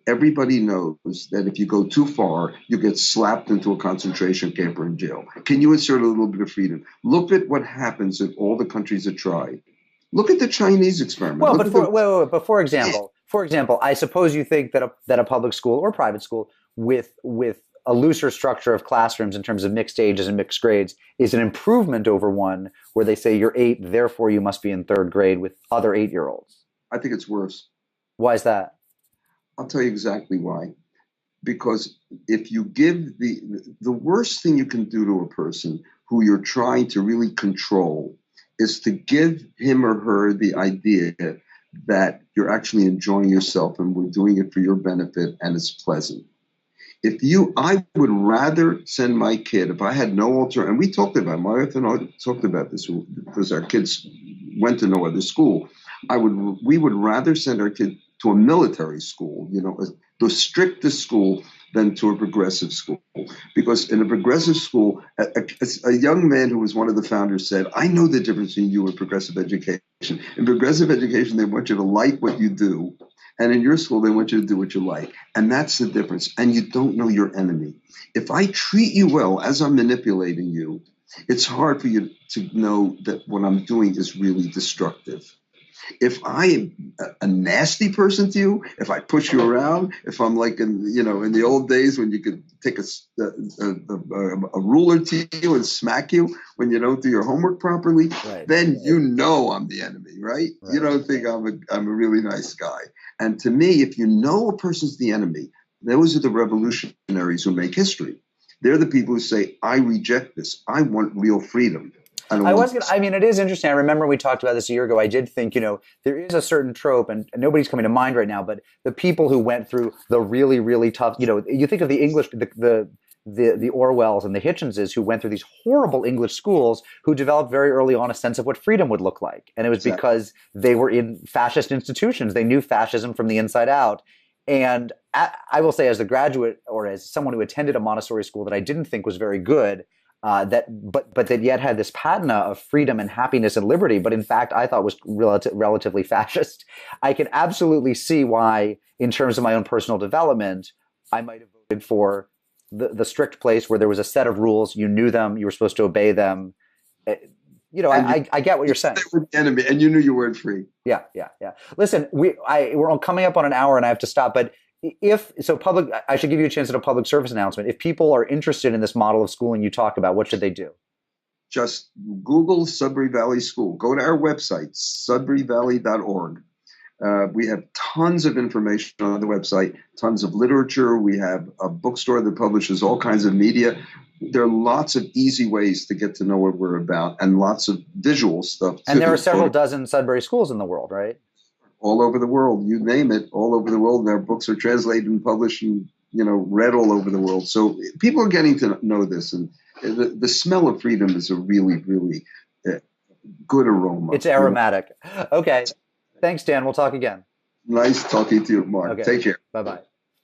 everybody knows that if you go too far, you get slapped into a concentration camp or in jail? Can you insert a little bit of freedom? Look at what happens in all the countries that try. Look at the Chinese experiment. Well, but for example, I suppose you think that a public school or private school with a looser structure of classrooms in terms of mixed ages and mixed grades is an improvement over one where they say you're 8, therefore you must be in third grade with other 8-year-olds. I think it's worse. Why is that? I'll tell you exactly why. Because if you give the worst thing you can do to a person who you're trying to really control is to give him or her the idea that you're actually enjoying yourself and we're doing it for your benefit and it's pleasant. I would rather send my kid, if I had no alternative, and we talked about, my wife and I talked about this because our kids went to no other school. We would rather send our kid to a military school, the strictest school, than to a progressive school. Because in a progressive school, a young man who was one of the founders said, I know the difference between you and progressive education. In progressive education, they want you to like what you do. And in your school, they want you to do what you like. And that's the difference. And you don't know your enemy. If I treat you well as I'm manipulating you, it's hard for you to know that what I'm doing is really destructive. If I am a nasty person to you, if I push you around, if I'm like in the old days when you could take a ruler to you and smack you when you don't do your homework properly, then you know I'm the enemy, right? You don't think I'm a really nice guy. And to me, if you know a person's the enemy, those are the revolutionaries who make history. They're the people who say, I reject this. I want real freedom. It is interesting. I remember we talked about this a year ago. I did think, there is a certain trope, and nobody's coming to mind right now, but the people who went through the really, really tough, you think of the English, the the Orwells and the Hitchenses who went through these horrible English schools who developed very early on a sense of what freedom would look like. And it was Exactly. because they were in fascist institutions. They knew fascism from the inside out. And I will say, as a graduate or as someone who attended a Montessori school that I didn't think was very good, but that yet had this patina of freedom and happiness and liberty, but in fact I thought was relatively fascist. I can absolutely see why, in terms of my own personal development, I might have voted for the strict place where there was a set of rules. You knew them. You were supposed to obey them. I get what you're saying. They were the enemy, and you knew you weren't free. Yeah. Listen, we're coming up on an hour, and I have to stop. But I should give you a chance at a public service announcement. If people are interested in this model of schooling you talk about, what should they do? Just Google Sudbury Valley School. Go to our website, sudburyvalley.org. We have tons of information on the website, tons of literature. We have a bookstore that publishes all kinds of media. There are lots of easy ways to get to know what we're about, and lots of visual stuff too. And there are several dozen Sudbury schools in the world, right? All over the world, you name it, all over the world. And our books are translated and published and read all over the world. So people are getting to know this, and the smell of freedom is a really, really good aroma. It's aromatic. Okay. Thanks, Dan. We'll talk again. Nice talking to you, Mark. Okay. Take care. Bye-bye.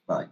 Bye.